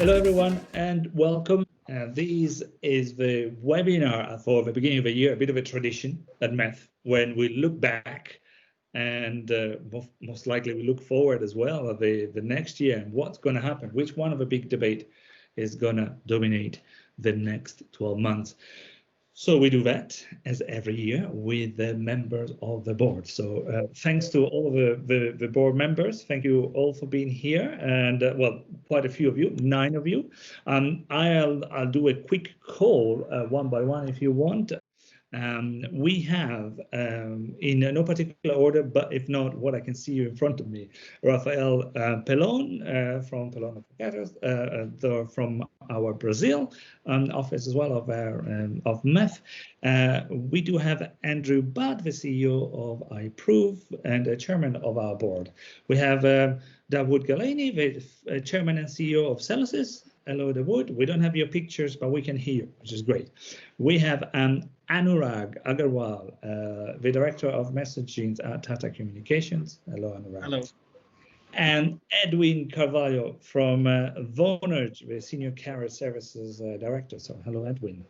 Hello, everyone, and welcome. This is the webinar for the beginning of the year, a bit of a tradition at MEF, when we look back and most likely we look forward as well at the next year and what's going to happen, which one of the big debate is going to dominate the next 12 months. So we do that as every year with the members of the board. So thanks to all the board members. Thank you all for being here. And well, quite a few of you, 9 of you. I'll do a quick call one by one if you want. We have, in no particular order, but if not, what I can see you in front of me, Rafael Pelon from Pelon Advocados, from our Brazil office as well of MEF. We do have Andrew Budd, the CEO of iProve and chairman of our board. We have Dawood Galani, the chairman and CEO of Celosis. Hello, Dawood. We don't have your pictures, but we can hear you, which is great. We have Anurag Agarwal, the director of messaging at Tata Communications. Hello, Anurag. Hello. And Edwin Carvalho from Vonage, the senior carrier services director. So, hello, Edwin.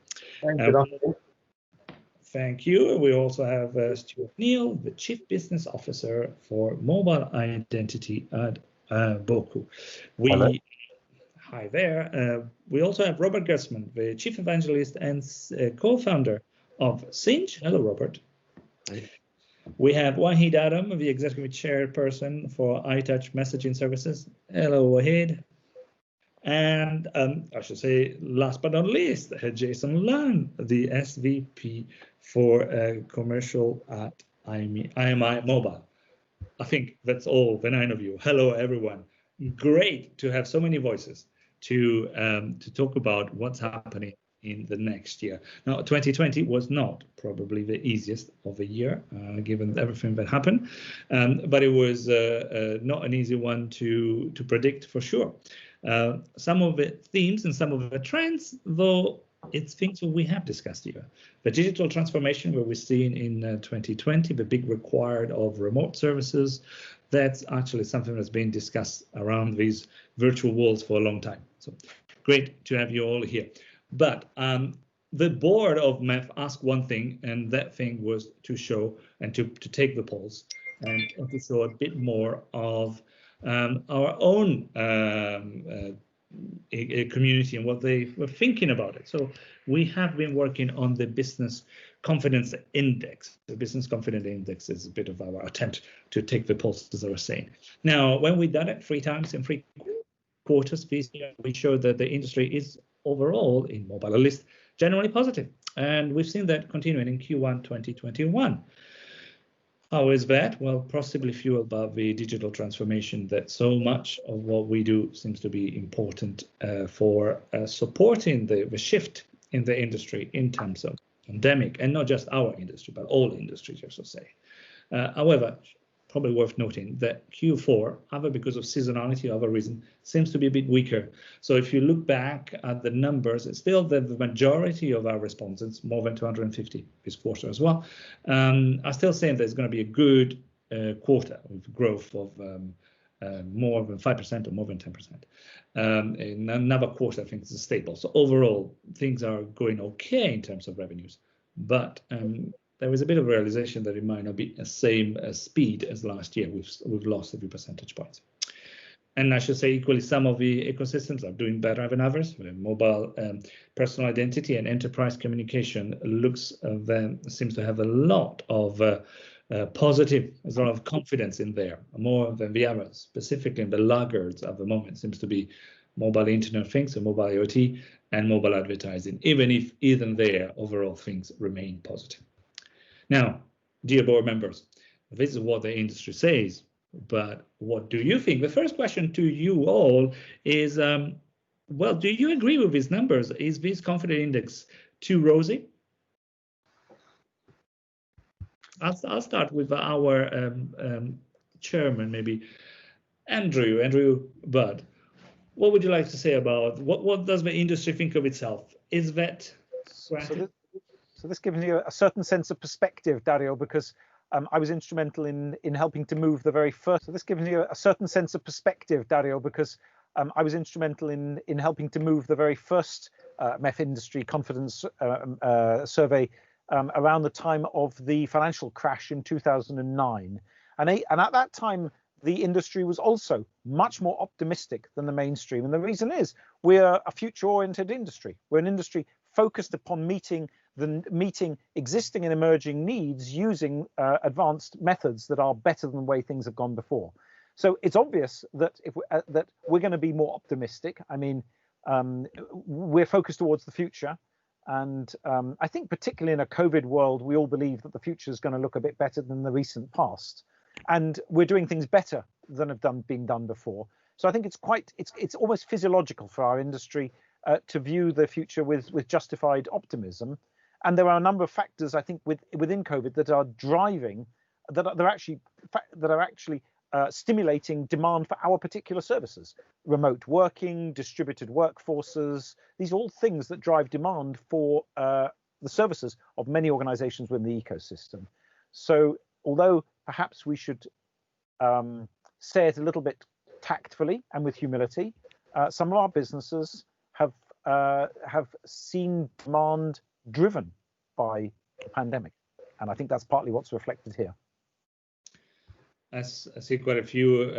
Thank you. We also have Stuart Neal, the chief business officer for mobile identity at Boku. Hello. Hi there. We also have Robert Gersman, the chief evangelist and co-founder of Sinch. Hello, Robert. Hi. We have Wahid Adam, the executive chairperson for iTouch Messaging Services. Hello, Wahid. And I should say, last but not least, Jason Lunn, the SVP for commercial at IMI Mobile. I think that's all, the 9 of you. Hello, everyone. Great to have so many voices to talk about what's happening in the next year. Now, 2020 was not probably the easiest of the year, given everything that happened, but it was not an easy one to predict for sure. Some of the themes and some of the trends, though, it's things that we have discussed here. The digital transformation where we're seeing in 2020, the big required of remote services, that's actually something that's been discussed around these virtual worlds for a long time. So great to have you all here. But the board of MEF asked one thing, and that thing was to show and to take the pulse and to show a bit more of our own community and what they were thinking about it. So we have been working on the business confidence index. The business confidence index is a bit of our attempt to take the pulse, as I was saying. Now, when we've done it 3 times in 3 quarters this year, we showed that the industry is overall, in mobile at least, generally positive. And we've seen that continuing in Q1 2021. How is that? Well, possibly fueled by the digital transformation that so much of what we do seems to be important for supporting the shift in the industry in terms of pandemic, and not just our industry, but all industries, I should say. However, probably worth noting that Q4, either because of seasonality or other reason, seems to be a bit weaker. So if you look back at the numbers, it's still the majority of our respondents, more than 250 this quarter as well, are still saying there's going to be a good quarter with growth of more than 5% or more than 10%. In another quarter, I think it's stable. So overall, things are going okay in terms of revenues, but there was a bit of a realization that it might not be the same speed as last year. We've lost a few percentage points. And I should say equally, some of the ecosystems are doing better than others. Mobile personal identity and enterprise communication seems to have a lot of positive, there's a lot of confidence in there, more than the others. Specifically, the laggards at the moment seems to be mobile Internet of Things, so mobile IoT, and mobile advertising, even if even there, overall things remain positive. Now, dear board members, this is what the industry says, but what do you think? The first question to you all is, well, do you agree with these numbers? Is this confidence index too rosy? I'll start with our chairman, maybe Andrew Budd. What would you like to say about what does the industry think of itself? Is that So this gives you a certain sense of perspective, Dario, because I was instrumental in helping to move the very first. So this gives you a certain sense of perspective, Dario, because I was instrumental in helping to move the very first MEF industry confidence survey around the time of the financial crash in 2009. And at that time, the industry was also much more optimistic than the mainstream. And the reason is we're a future-oriented industry. We're an industry focused upon meeting existing and emerging needs using advanced methods that are better than the way things have gone before. So it's obvious that that we're going to be more optimistic. I mean, we're focused towards the future. And I think particularly in a COVID world, we all believe that the future is going to look a bit better than the recent past. And we're doing things better than have been done before. So I think it's almost physiological for our industry to view the future with justified optimism. And there are a number of factors, I think, within COVID that are driving, that are actually stimulating demand for our particular services. Remote working, distributed workforces, these are all things that drive demand for the services of many organizations within the ecosystem. So although perhaps we should say it a little bit tactfully and with humility, some of our businesses have seen demand driven by the pandemic. And I think that's partly what's reflected here. I see quite a few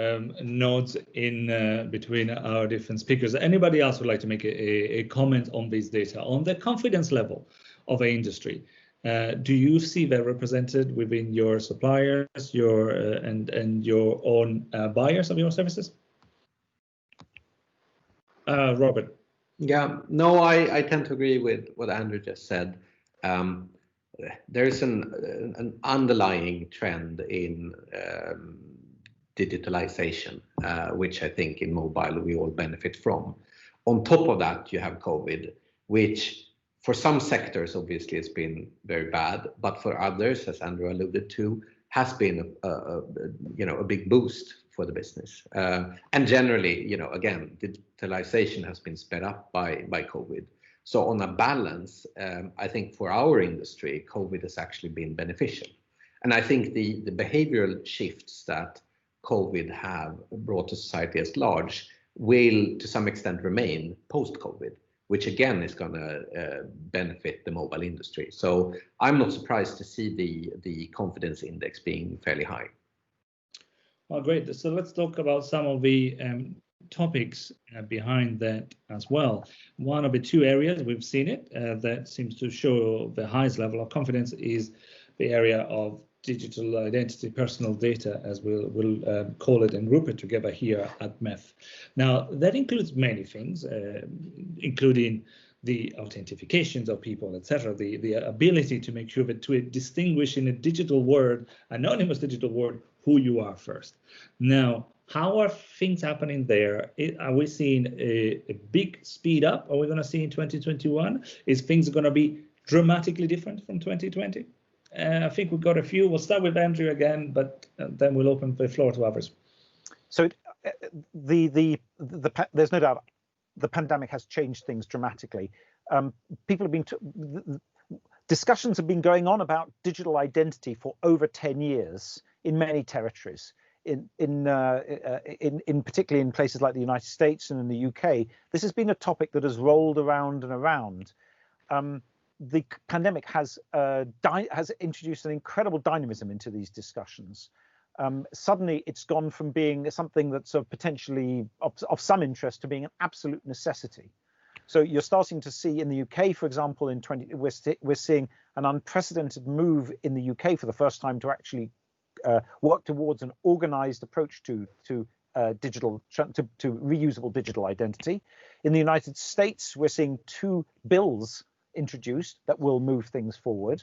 nods in between our different speakers. Anybody else would like to make a comment on this data, on the confidence level of the industry? Do you see that represented within your suppliers, and your own buyers of your services? Robert. Yeah, no, I tend to agree with what Andrew just said. There's an underlying trend in digitalization, which I think in mobile we all benefit from. On top of that, you have COVID, which for some sectors obviously has been very bad, but for others, as Andrew alluded to, has been a big boost for the business. And generally, again, digitalization has been sped up by COVID. So on a balance, I think for our industry, COVID has actually been beneficial. And I think the behavioral shifts that COVID have brought to society as large will to some extent remain post-COVID, which again is going to benefit the mobile industry. So I'm not surprised to see the confidence index being fairly high. Well, great. So let's talk about some of the topics behind that as well. One of the two areas we've seen it that seems to show the highest level of confidence is the area of digital identity, personal data, as we'll call it and group it together here at MEF. Now, that includes many things, including the authentications of people, etc., the ability to make sure that to distinguish in a digital world, anonymous digital world, who you are first. Now, how are things happening there? Are we seeing a big speed up? Are we going to see in 2021? Is things going to be dramatically different from 2020? I think we've got a few. We'll start with Andrew again, but then we'll open the floor to others. So there's no doubt the pandemic has changed things dramatically. People have been discussions have been going on about digital identity for over 10 years in many territories. In particularly in places like the United States and in the UK, this has been a topic that has rolled around and around. The pandemic has introduced an incredible dynamism into these discussions. Suddenly, it's gone from being something that's potentially of some interest to being an absolute necessity. So you're starting to see in the UK, for example, we're seeing an unprecedented move in the UK for the first time to actually work towards an organized approach to reusable digital identity. In the United States, we're seeing 2 bills introduced that will move things forward.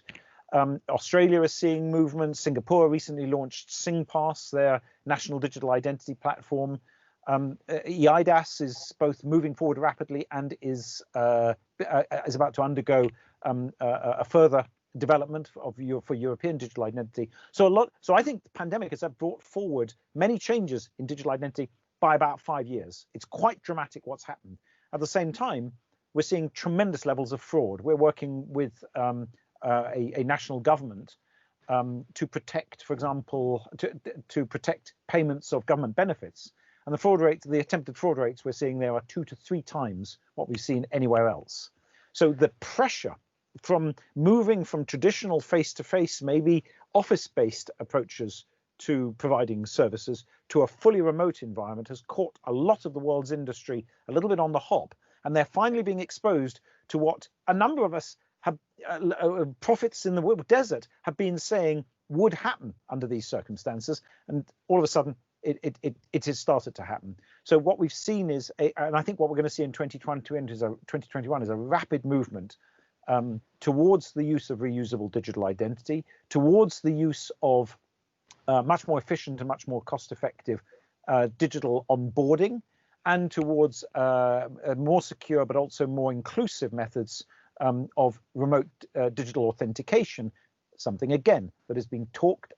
Australia is seeing movement. Singapore recently launched SingPass, their national digital identity platform. EIDAS is both moving forward rapidly and is about to undergo a further development for European digital identity. So I think the pandemic has brought forward many changes in digital identity by about 5 years. It's quite dramatic what's happened. At the same time, we're seeing tremendous levels of fraud. We're working with a national government to protect, for example, to protect payments of government benefits. And the attempted fraud rates we're seeing there are 2 to 3 times what we've seen anywhere else. So the pressure from moving from traditional face-to-face, maybe office-based approaches to providing services to a fully remote environment has caught a lot of the world's industry a little bit on the hop, and they're finally being exposed to what a number of us have prophets in the desert have been saying would happen under these circumstances, and all of a sudden it has started to happen. So what we've seen is, and I think what we're going to see in 2021 is a rapid movement towards the use of reusable digital identity, towards the use of much more efficient and much more cost-effective digital onboarding, and towards more secure but also more inclusive methods of remote digital authentication, something again that has been talked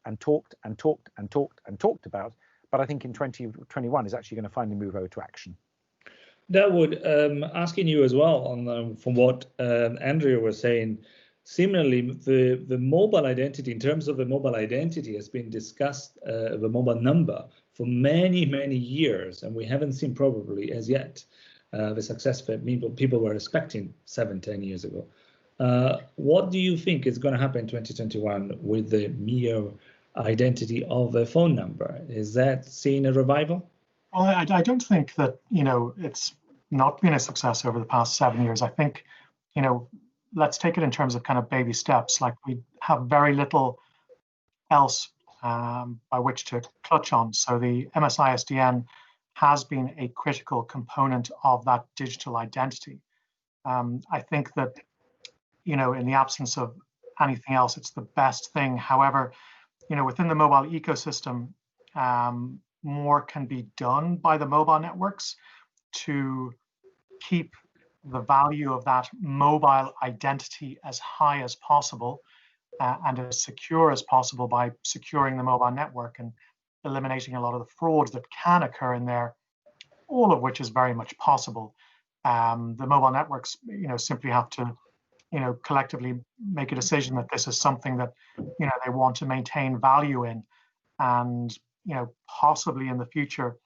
about, but I think in 2021 is actually going to finally move over to action. Dawood, asking you as well on from what Andrea was saying, similarly, the mobile identity, in terms of the mobile identity, has been discussed, the mobile number, for many, many years, and we haven't seen probably as yet the success that people were expecting 7-10 years ago. What do you think is going to happen in 2021 with the mere identity of a phone number? Is that seeing a revival? Well, I don't think that, it's not been a success over the past 7 years. I think, let's take it in terms of kind of baby steps. Like, we have very little else by which to clutch on. So the MSISDN has been a critical component of that digital identity. I think that, in the absence of anything else, it's the best thing. However, within the mobile ecosystem, more can be done by the mobile networks to keep the value of that mobile identity as high as possible and as secure as possible by securing the mobile network and eliminating a lot of the frauds that can occur in there, all of which is very much possible. The mobile networks, simply have to, collectively make a decision that this is something that, they want to maintain value in, and, possibly in the future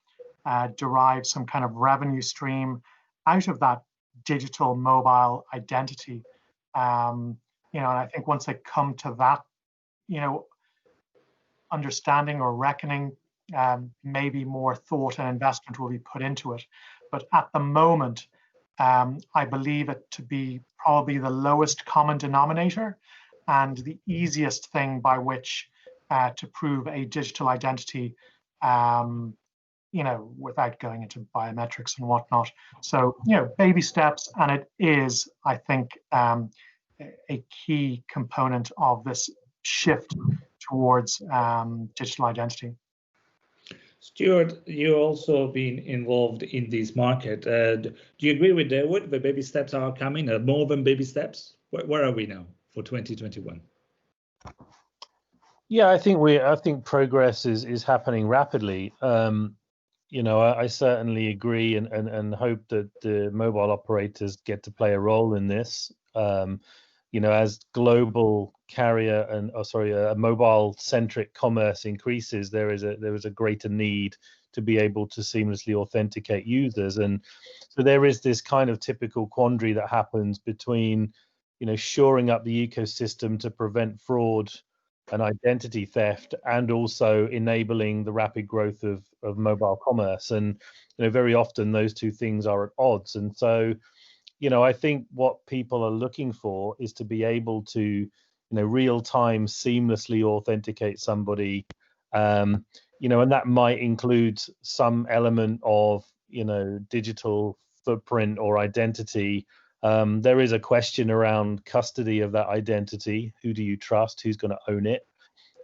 derive some kind of revenue stream out of that digital mobile identity. And I think once they come to that, understanding or reckoning, maybe more thought and investment will be put into it. But at the moment, I believe it to be probably the lowest common denominator and the easiest thing by which to prove a digital identity, without going into biometrics and whatnot. So, baby steps, and it is, I think, a key component of this shift towards digital identity. Stuart, you also been involved in this market. Do you agree with Dawood? The baby steps are coming, more than baby steps? Where are we now for 2021? Yeah, I think progress is happening rapidly. I certainly agree and hope that the mobile operators get to play a role in this. As global carrier and a mobile-centric commerce increases, there is a greater need to be able to seamlessly authenticate users, and so there is this kind of typical quandary that happens between, shoring up the ecosystem to prevent fraud and identity theft, and also enabling the rapid growth of mobile commerce. And very often those two things are at odds. And so, I think what people are looking for is to be able to, real time seamlessly authenticate somebody, and that might include some element of, digital footprint or identity. There is a question around custody of that identity. Who do you trust? Who's going to own it?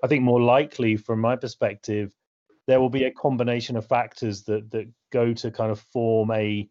I think more likely, from my perspective, there will be a combination of factors that go to kind of form a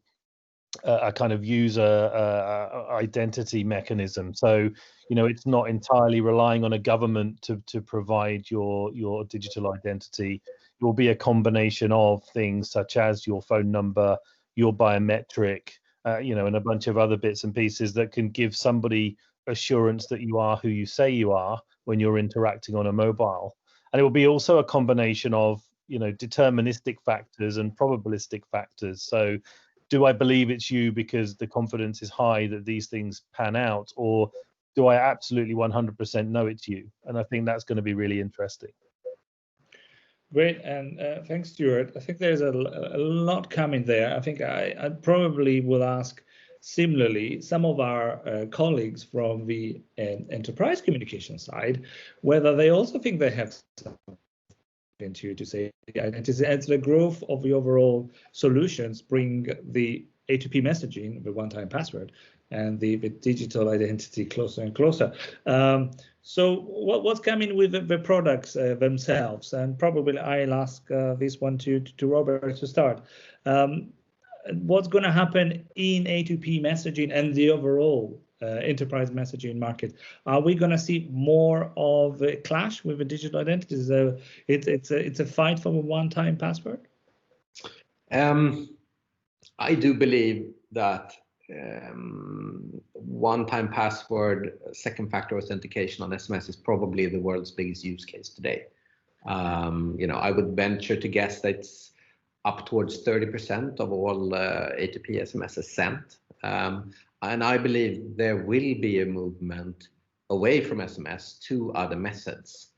kind of user identity mechanism. So, it's not entirely relying on a government to provide your digital identity. It will be a combination of things such as your phone number, your biometric, and a bunch of other bits and pieces that can give somebody assurance that you are who you say you are when you're interacting on a mobile. And it will be also a combination of, deterministic factors and probabilistic factors. So do I believe it's you because the confidence is high that these things pan out, or do I absolutely 100% know it's you? And I think that's going to be really interesting. Great, and thanks, Stuart. I think there's a lot coming there. I think I probably will ask similarly some of our colleagues from the enterprise communication side, whether they also think they have something to say. As the growth of the overall solutions bring the A2p messaging, the one-time password, and the digital identity closer and closer. So what's coming with the products themselves? And probably I'll ask this one to Robert to start. What's going to happen in A2p messaging and the overall enterprise messaging market? Are we going to see more of a clash with the digital identities? It's a fight for a one-time password? I do believe that one-time password, second factor authentication on SMS is probably the world's biggest use case today. I would venture to guess that it's up towards 30% of all A2p SMSs sent. And I believe there will be a movement away from SMS to other methods,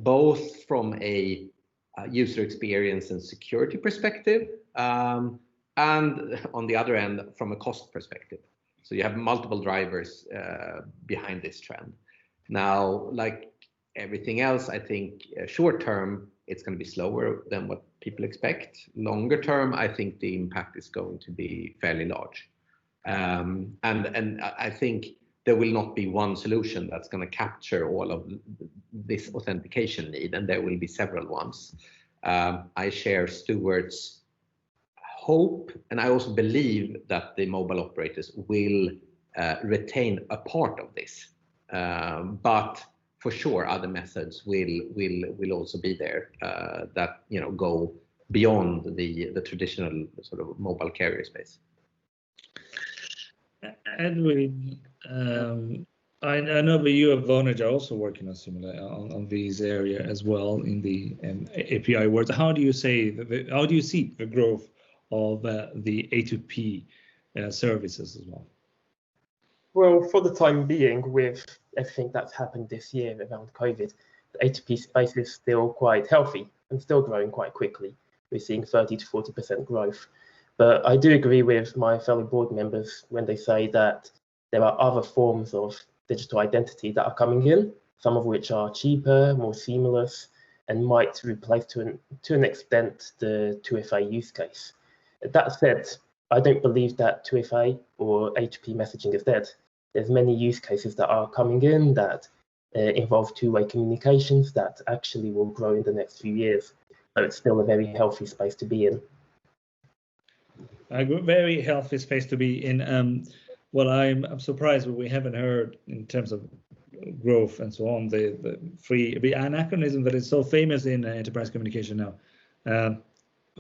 both from a user experience and security perspective, and on the other end, from a cost perspective. So you have multiple drivers behind this trend. Now, like everything else, I think short term, it's going to be slower than what people expect. Longer term, I think the impact is going to be fairly large. And I think there will not be one solution that's going to capture all of this authentication need, and there will be several ones. I share Stuart's hope, and I also believe that the mobile operators will retain a part of this, but for sure other methods will also be there that go beyond the traditional sort of mobile carrier space. Edwin, I know that you and Vonage are also working on similar on these areas as well in the API world. How do you see the growth of the A2p services as well? Well, for the time being, with everything that's happened this year around COVID, the A2p space is still quite healthy and still growing quite quickly. We're seeing 30 to 40% growth. But I do agree with my fellow board members when they say that there are other forms of digital identity that are coming in, some of which are cheaper, more seamless, and might replace to an extent the 2FA use case. That said, I don't believe that 2FA or A2p messaging is dead. There's many use cases that are coming in that involve two-way communications that actually will grow in the next few years. So it's still a very healthy space to be in. A very healthy space to be in. Well, I'm surprised we haven't heard in terms of growth and so on the anachronism that is so famous in enterprise communication now,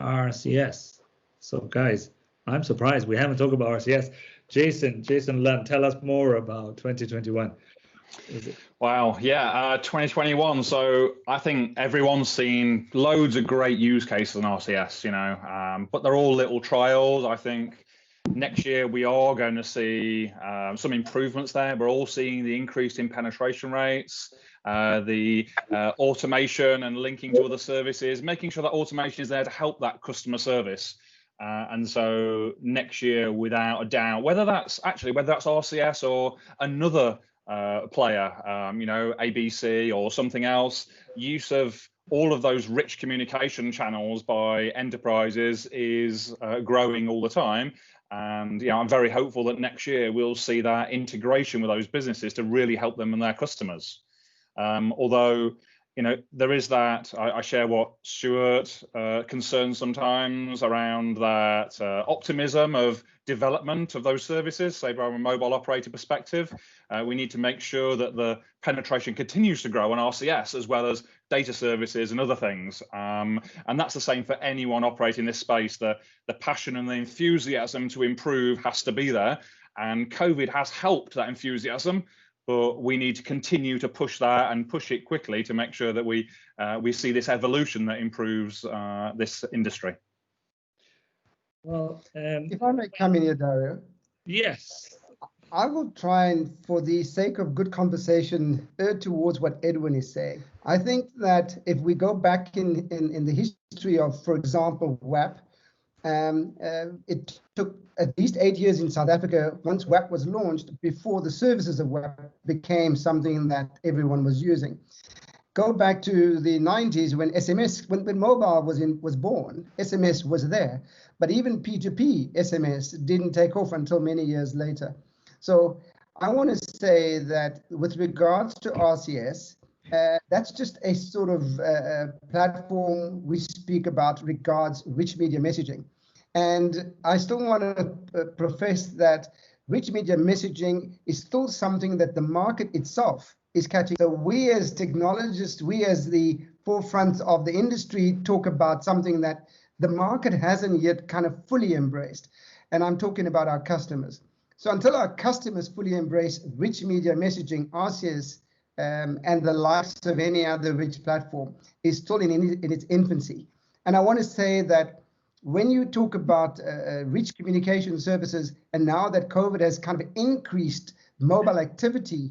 RCS. So guys, I'm surprised we haven't talked about RCS. Jason Lund, tell us more about 2021. Wow, yeah, 2021. So I think everyone's seen loads of great use cases in RCS, but they're all little trials. I think next year we are going to see some improvements there. We're all seeing the increase in penetration rates, the automation and linking to other services, making sure that automation is there to help that customer service. And so next year, without a doubt, whether that's RCS or another player, ABC or something else, use of all of those rich communication channels by enterprises is growing all the time. And I'm very hopeful that next year we'll see that integration with those businesses to really help them and their customers. Although, there is that, I share what Stuart concerns sometimes around that optimism of development of those services, say from a mobile operator perspective. We need to make sure that the penetration continues to grow on RCS as well as data services and other things. And that's the same for anyone operating this space. The passion and the enthusiasm to improve has to be there. And COVID has helped that enthusiasm. but we need to continue to push that and push it quickly to make sure that we see this evolution that improves this industry. Well, if I may come in here, Dario. yes. I will try and, for the sake of good conversation, err towards what Edwin is saying. I think that if we go back in the history of, for example, WAP, it took at least 8 years in South Africa once WAP was launched before the services of WAP became something that everyone was using. Go back to the 90s when SMS, when mobile was born, SMS was there, but even P2P SMS didn't take off until many years later. So I want to say that with regards to RCS, that's just a sort of platform we speak about regards rich media messaging. And I still want to profess that rich media messaging is still something that the market itself is catching. So we as technologists, we as the forefront of the industry talk about something that the market hasn't yet kind of fully embraced. And I'm talking about our customers. So until our customers fully embrace rich media messaging, RCS, and the likes of any other rich platform is still in its infancy. And I want to say that when you talk about rich communication services, and now that COVID has kind of increased mobile activity,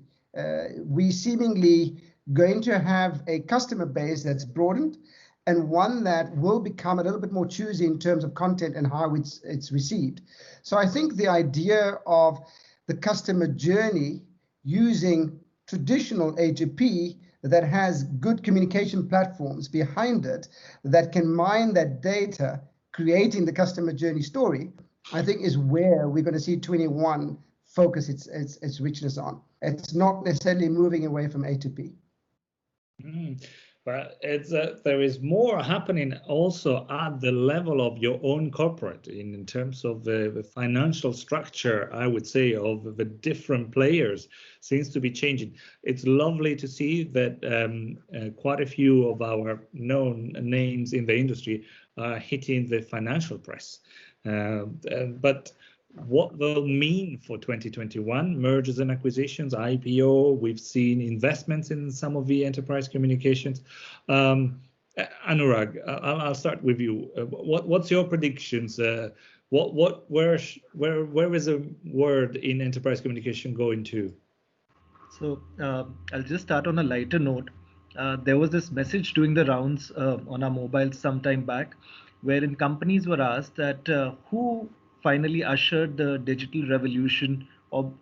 we seemingly going to have a customer base that's broadened, and one that will become a little bit more choosy in terms of content and how it's received. So I think the idea of the customer journey using traditional A2p that has good communication platforms behind it that can mine that data, creating the customer journey story, I think is where we're going to see 21 focus its richness on. It's not necessarily moving away from A2p. But it's there is more happening also at the level of your own corporate in terms of the financial structure, I would say, of the different players seems to be changing. It's lovely to see that quite a few of our known names in the industry are hitting the financial press. But what will mean for 2021 mergers and acquisitions, IPO? We've seen investments in some of the enterprise communications. Anurag, I'll start with you. What's your predictions? Where is the word in enterprise communication going to? So I'll just start on a lighter note. There was this message doing the rounds on our mobiles some time back, wherein companies were asked that who finally ushered the digital revolution or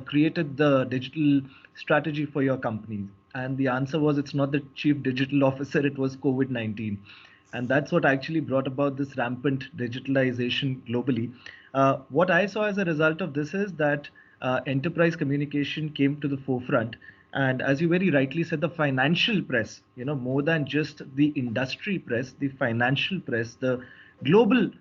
created the digital strategy for your companies. And the answer was, it's not the chief digital officer, it was COVID-19. And that's what actually brought about this rampant digitalization globally. What I saw as a result of this is that enterprise communication came to the forefront. And as you very rightly said, the financial press, more than just the industry press, the financial press, the global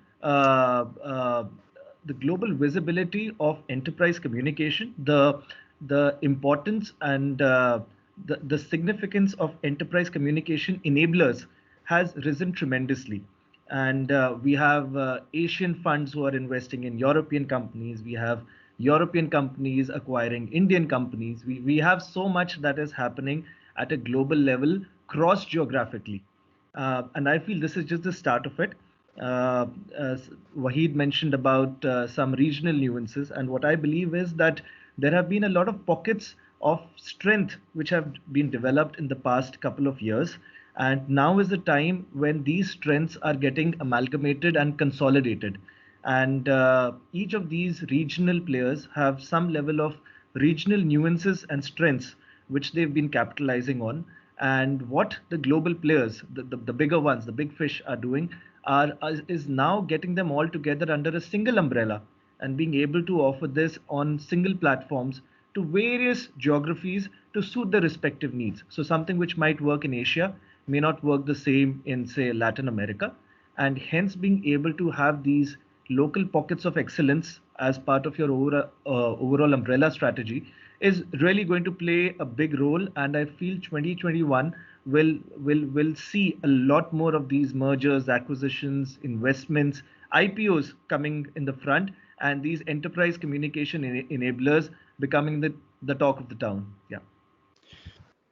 visibility of enterprise communication, the importance and the significance of enterprise communication enablers has risen tremendously. And we have Asian funds who are investing in European companies. We have European companies acquiring Indian companies. We have so much that is happening at a global level, cross geographically. And I feel this is just the start of it. Wahid mentioned about some regional nuances, and what I believe is that there have been a lot of pockets of strength which have been developed in the past couple of years, and now is the time when these strengths are getting amalgamated and consolidated, and each of these regional players have some level of regional nuances and strengths which they've been capitalizing on. And what the global players, the bigger ones, the big fish are doing is now getting them all together under a single umbrella and being able to offer this on single platforms to various geographies to suit their respective needs. So something which might work in Asia may not work the same in, say, Latin America, and hence being able to have these local pockets of excellence as part of your overall umbrella strategy is really going to play a big role. And I feel 2021 will see a lot more of these mergers, acquisitions, investments, IPOs coming in the front, and these enterprise communication enablers becoming the the talk of the town. Yeah.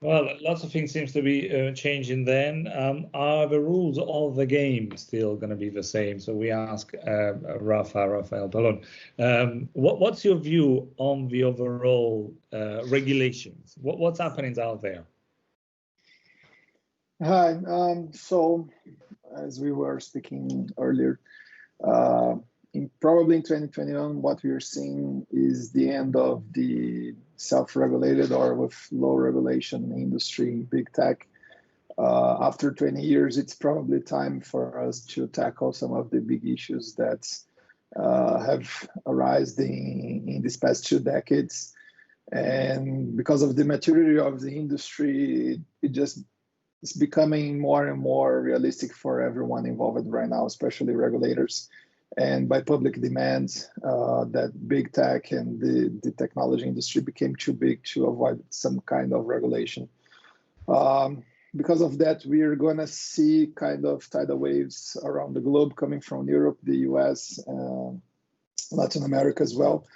Well, lots of things seems to be changing then. Are the rules of the game still going to be the same? So we ask Rafael Ballon, what's your view on the overall regulations? What's happening out there? Hi. So, as we were speaking earlier, probably in 2021, what we are seeing is the end of the self-regulated or with low regulation industry, big tech. After 20 years, it's probably time for us to tackle some of the big issues that have arisen in these past 2 decades. And because of the maturity of the industry, it's becoming more and more realistic for everyone involved right now, especially regulators. And by public demand, that big tech and the technology industry became too big to avoid some kind of regulation. Because of that, we are going to see kind of tidal waves around the globe coming from Europe, the US, Latin America as well,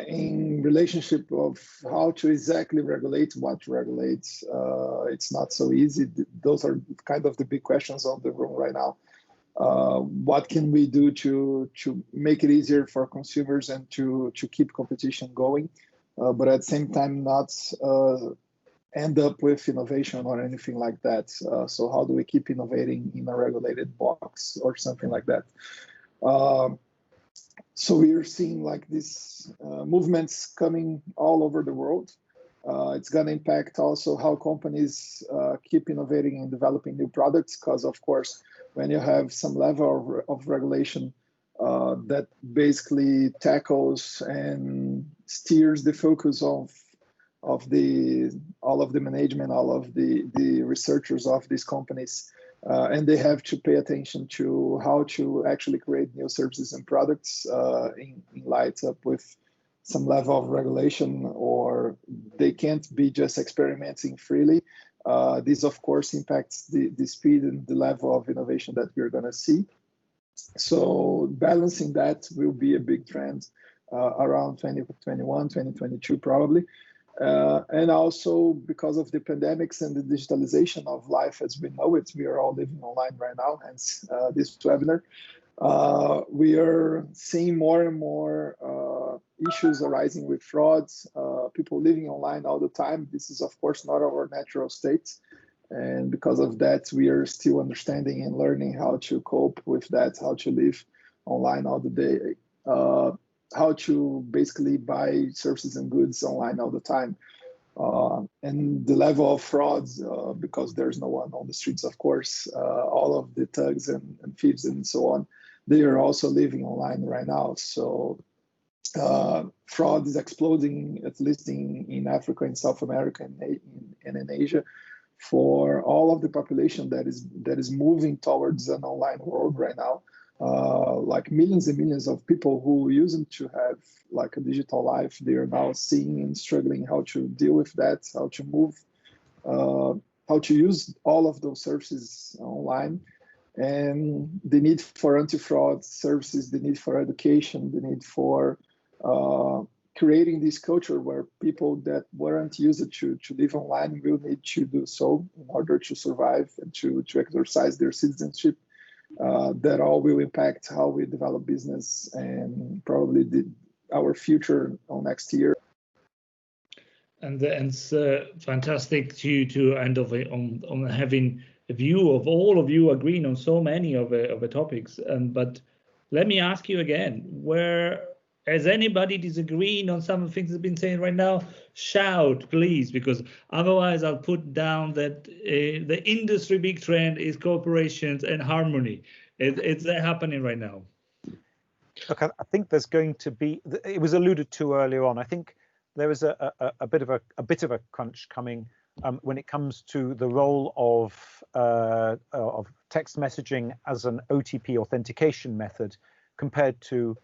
in relationship of how to exactly regulate what regulates. It's not so easy. Those are kind of the big questions on the room right now. What can we do to make it easier for consumers and to keep competition going, but at the same time not end up with innovation or anything like that. So how do we keep innovating in a regulated box or something like that? So we are seeing like these movements coming all over the world. It's going to impact also how companies keep innovating and developing new products, because of course, when you have some level of regulation that basically tackles and steers the focus of all of the management, all of the researchers of these companies, and they have to pay attention to how to actually create new services and products in light up with some level of regulation, or they can't be just experimenting freely. This, of course, impacts the speed and the level of innovation that we're going to see. So balancing that will be a big trend around 2021, 2022, probably. And also because of the pandemics and the digitalization of life as we know it, we are all living online right now, hence this webinar. We are seeing more and more issues arising with frauds, people living online all the time. This is, of course, not our natural state. And because of that, we are still understanding and learning how to cope with that, how to live online all the day, how to basically buy services and goods online all the time. And the level of frauds, because there's no one on the streets, of course, all of the thugs and thieves and so on, they are also living online right now. So fraud is exploding, at least in Africa, in South America, and in Asia, for all of the population that is moving towards an online world right now. Like millions and millions of people who used to have like a digital life, they are now seeing and struggling how to deal with that, how to move, how to use all of those services online. And the need for anti-fraud services, the need for education, the need for creating this culture where people that weren't used to live online will need to do so in order to survive and to exercise their citizenship. That all will impact how we develop business and probably our future on next year. And it's fantastic to end off on having a view of all of you agreeing on so many of the topics. But let me ask you again, is anybody disagreeing on some of the things that's been saying right now? Shout, please, because otherwise I'll put down that the industry big trend is cooperations and harmony. It's happening right now. Look, I think there's going to be. It was alluded to earlier on. I think there is a bit of a crunch coming when it comes to the role of text messaging as an OTP authentication method compared to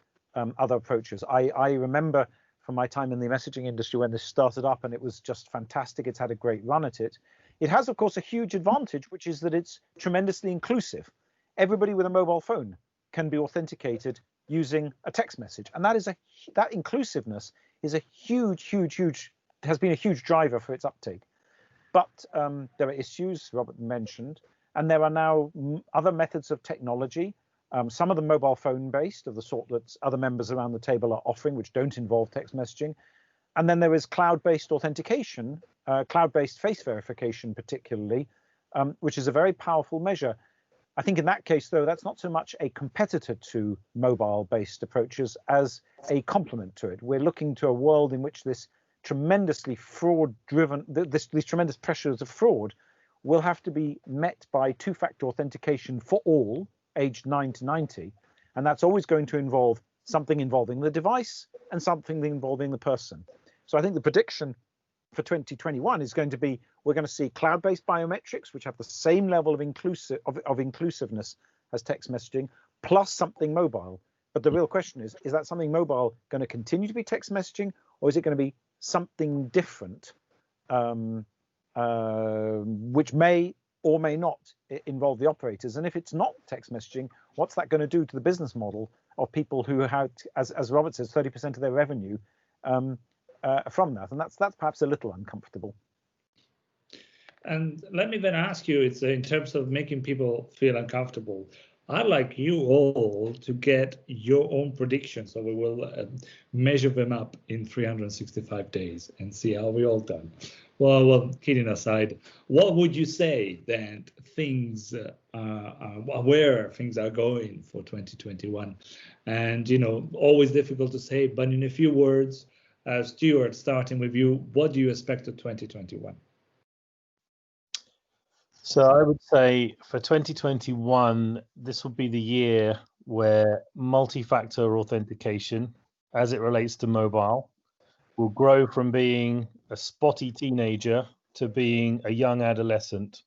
other approaches. I remember from my time in the messaging industry when this started up, and it was just fantastic. It's had a great run at it. It has, of course, a huge advantage, which is that it's tremendously inclusive. Everybody with a mobile phone can be authenticated using a text message, and that inclusiveness is a huge, has been a huge driver for its uptake. But there are issues Robert mentioned, and there are now other methods of technology. Some of them mobile phone based, of the sort that other members around the table are offering, which don't involve text messaging. And then there is cloud-based authentication, cloud-based face verification particularly, which is a very powerful measure. I think in that case, though, that's not so much a competitor to mobile-based approaches as a complement to it. We're looking to a world in which this tremendously fraud-driven, these tremendous pressures of fraud will have to be met by two-factor authentication for all, aged 9 to 90. And that's always going to involve something involving the device and something involving the person. So I think the prediction for 2021 is going to be, we're going to see cloud-based biometrics, which have the same level of inclusiveness as text messaging, plus something mobile. But the real question is that something mobile going to continue to be text messaging, or is it going to be something different, which may or may not involve the operators? And if it's not text messaging, what's that going to do to the business model of people who have, as Robert says, 30% of their revenue from that? And that's perhaps a little uncomfortable. And let me then ask you, it's in terms of making people feel uncomfortable, I'd like you all to get your own predictions. So we will measure them up in 365 days and see how we all done. Well, kidding aside, what would you say that things where things are going for 2021? And always difficult to say, but in a few words, Stuart, starting with you, what do you expect of 2021? So I would say for 2021, this will be the year where multi-factor authentication, as it relates to mobile, will grow from being a spotty teenager to being a young adolescent.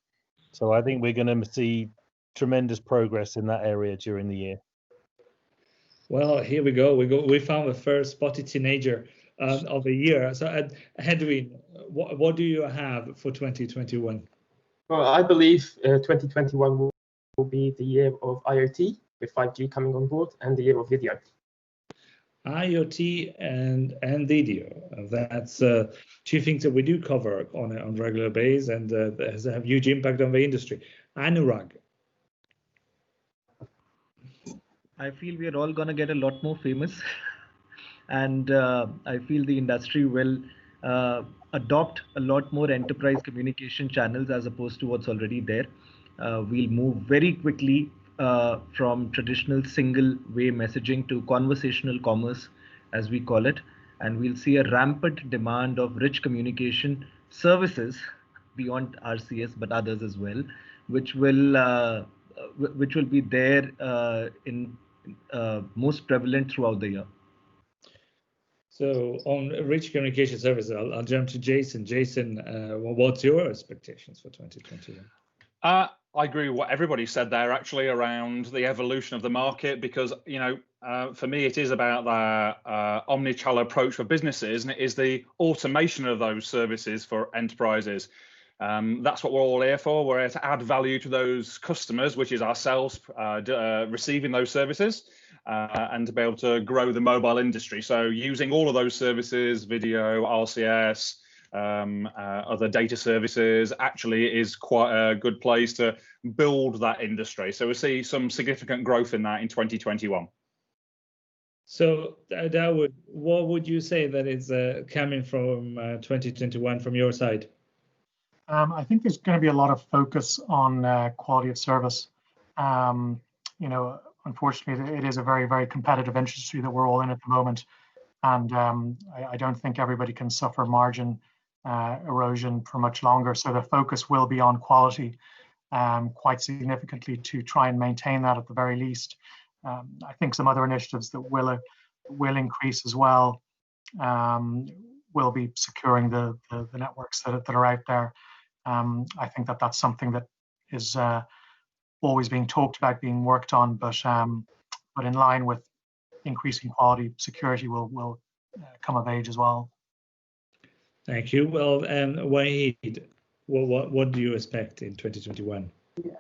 So I think we're going to see tremendous progress in that area during the year. Well, here we go. We found the first spotty teenager of the year. So, Hedwin, what do you have for 2021? Well, I believe 2021 will be the year of IoT, with 5G coming on board, and the year of video. IoT and video. That's two things that we do cover on a regular basis, and has a huge impact on the industry. Anurag. I feel we are all going to get a lot more famous. And I feel the industry will adopt a lot more enterprise communication channels as opposed to what's already there. We'll move very quickly from traditional single-way messaging to conversational commerce, as we call it. And we'll see a rampant demand of rich communication services beyond RCS, but others as well, which will be there in most prevalent throughout the year. So on rich communication services, I'll jump to Jason. Jason, what's your expectations for 2021? I agree with what everybody said there, actually, around the evolution of the market, because, for me, it is about the omnichannel approach for businesses, and it is the automation of those services for enterprises. That's what we're all here for. We're here to add value to those customers, which is ourselves receiving those services, and to be able to grow the mobile industry. So using all of those services, video, RCS, other data services, actually is quite a good place to build that industry. So we see some significant growth in that in 2021. So Dawood, what would you say that is coming from 2021 from your side? I think there's going to be a lot of focus on quality of service. Unfortunately, it is a very, very competitive industry that we're all in at the moment. And I don't think everybody can suffer margin erosion for much longer. So the focus will be on quality quite significantly to try and maintain that at the very least. I think some other initiatives that will increase as well will be securing the networks that are out there. I think that's something that is always being talked about, being worked on, but in line with increasing quality, security will come of age as well. Thank you. Well, Wahid, what do you expect in 2021? Yeah.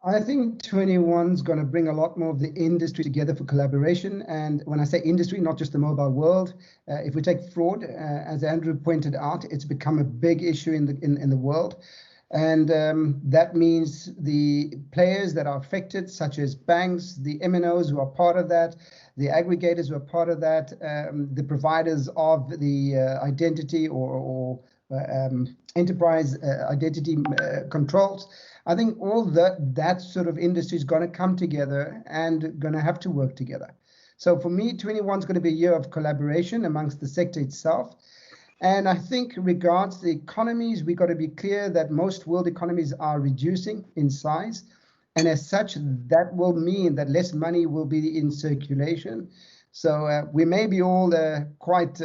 I think 21 is going to bring a lot more of the industry together for collaboration. And when I say industry, not just the mobile world, if we take fraud, as Andrew pointed out, it's become a big issue in the world. And that means the players that are affected, such as banks, the MNOs who are part of that, the aggregators who are part of that, the providers of the identity or enterprise identity controls. I think all that sort of industry is going to come together and going to have to work together. So for me, 21 is going to be a year of collaboration amongst the sector itself. And I think regards the economies, we've got to be clear that most world economies are reducing in size. And as such, that will mean that less money will be in circulation. So we may be all quite,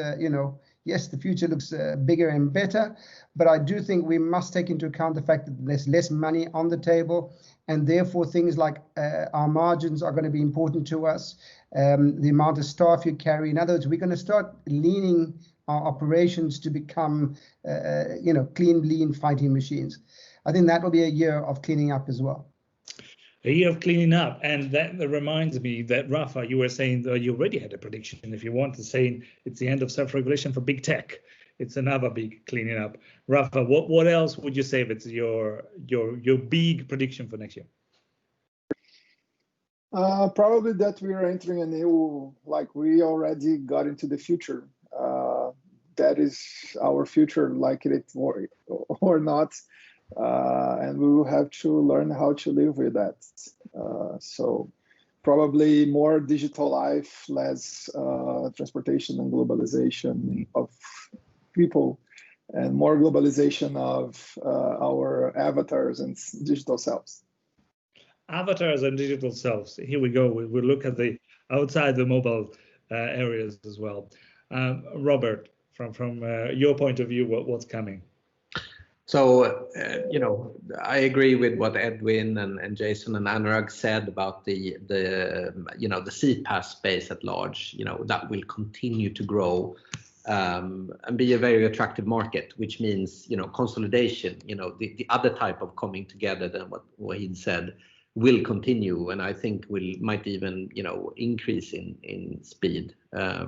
yes, the future looks bigger and better, but I do think we must take into account the fact that there's less money on the table, and therefore things like our margins are going to be important to us, the amount of staff you carry. In other words, we're going to start leaning our operations to become, clean, lean fighting machines. I think that will be a year of cleaning up as well. A year of cleaning up, and that reminds me that Rafa, you were saying that you already had a prediction. If you want to say it's the end of self-regulation for big tech, it's another big cleaning up. Rafa, what else would you say if it's your big prediction for next year? Probably that we are entering a new, like we already got into the future. That is our future, like it or not. And we will have to learn how to live with that. So probably more digital life, less transportation and globalization of people, and more globalization of our avatars and digital selves. Avatars and digital selves. Here we go. We'll look at the outside the mobile areas as well. Robert, from your point of view, what's coming? So, I agree with what Edwin and Jason and Anurag said about the CPaaS space at large. That will continue to grow and be a very attractive market, which means consolidation. The other type of coming together than what Wahid said will continue, and I think might even increase in speed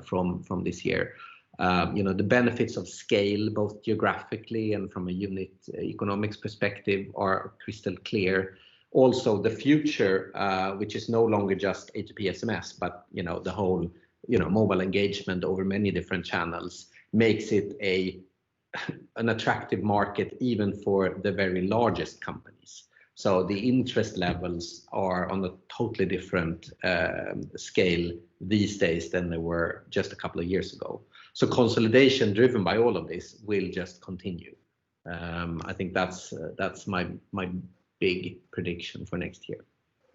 from this year. The benefits of scale, both geographically and from a unit economics perspective, are crystal clear. Also, the future, which is no longer just A2p SMS, but the whole mobile engagement over many different channels, makes it an attractive market even for the very largest companies. So the interest levels are on a totally different scale these days than they were just a couple of years ago. So consolidation driven by all of this will just continue. I think that's my big prediction for next year.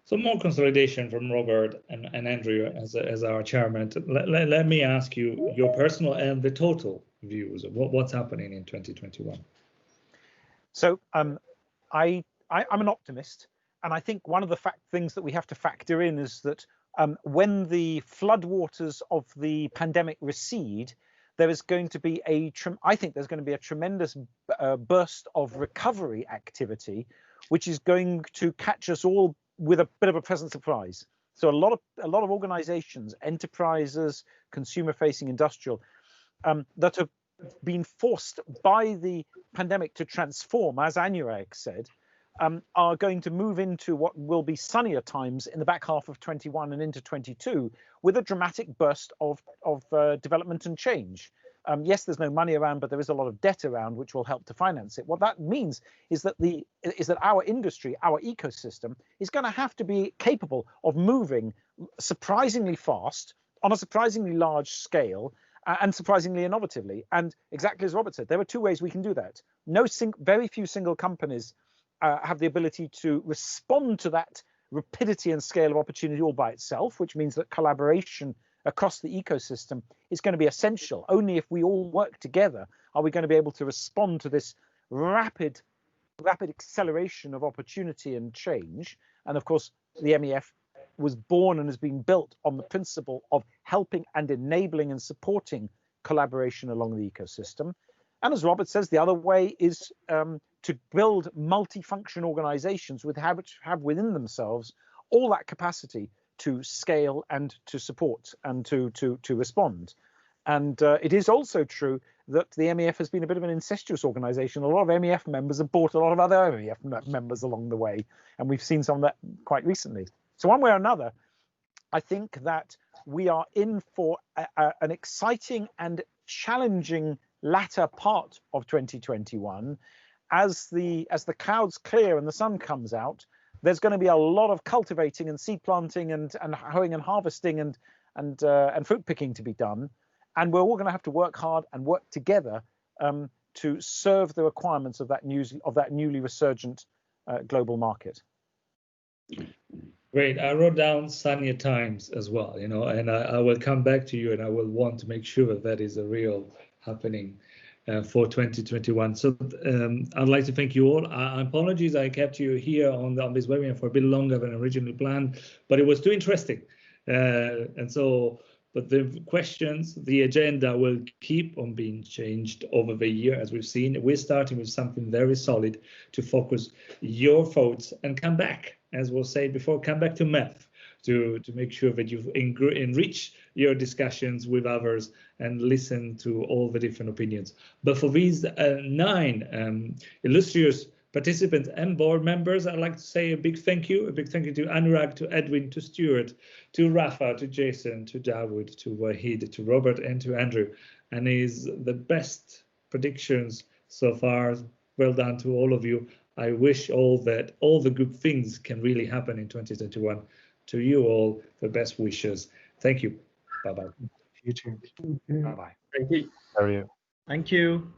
So more consolidation from Robert and Andrew as our chairman. Let me ask you your personal and the total views of what's happening in 2021. So I'm an optimist, and I think one of the things that we have to factor in is that when the floodwaters of the pandemic recede, there is going to be I think there's going to be a tremendous burst of recovery activity, which is going to catch us all with a bit of a pleasant surprise. So a lot of organizations, enterprises, consumer-facing, industrial, that have been forced by the pandemic to transform, as Anurag said, are going to move into what will be sunnier times in the back half of 21 and into 22 with a dramatic burst of development and change. Yes, there's no money around, but there is a lot of debt around which will help to finance it. What that means is that our industry, our ecosystem, is going to have to be capable of moving surprisingly fast on a surprisingly large scale and surprisingly innovatively. And exactly as Robert said, there are two ways we can do that. Very few single companies have the ability to respond to that rapidity and scale of opportunity all by itself, which means that collaboration across the ecosystem is going to be essential. Only if we all work together are we going to be able to respond to this rapid acceleration of opportunity and change. And of course, the MEF was born and has been built on the principle of helping and enabling and supporting collaboration along the ecosystem. And as Robert says, the other way is to build multifunction organizations which have within themselves all that capacity to scale and to support and to respond. And it is also true that the MEF has been a bit of an incestuous organization. A lot of MEF members have bought a lot of other MEF members along the way, and we've seen some of that quite recently. So one way or another, I think that we are in for an exciting and challenging latter part of 2021. As the clouds clear and the sun comes out, there's going to be a lot of cultivating and seed planting and hoeing and harvesting and fruit picking to be done. And we're all going to have to work hard and work together to serve the requirements of that newly resurgent global market. Great. I wrote down sunnier times as well, and I will come back to you, and I will want to make sure that is a real happening for 2021. So I'd like to thank you all. Apologies, I kept you here on this webinar for a bit longer than originally planned, but it was too interesting. But the questions, the agenda will keep on being changed over the year, as we've seen. We're starting with something very solid to focus your votes and come back, as was said before, come back to MEF to make sure that you enrich your discussions with others and listen to all the different opinions. But for these 9 illustrious participants and board members, I'd like to say a big thank you to Anurag, to Edwin, to Stuart, to Rafa, to Jason, to Dawood, to Wahid, to Robert, and to Andrew. And is the best predictions so far. Well done to all of you. I wish all the good things can really happen in 2021. To you all, the best wishes. Thank you. Bye-bye. You too. Bye-bye. Thank you. Dario. Thank you.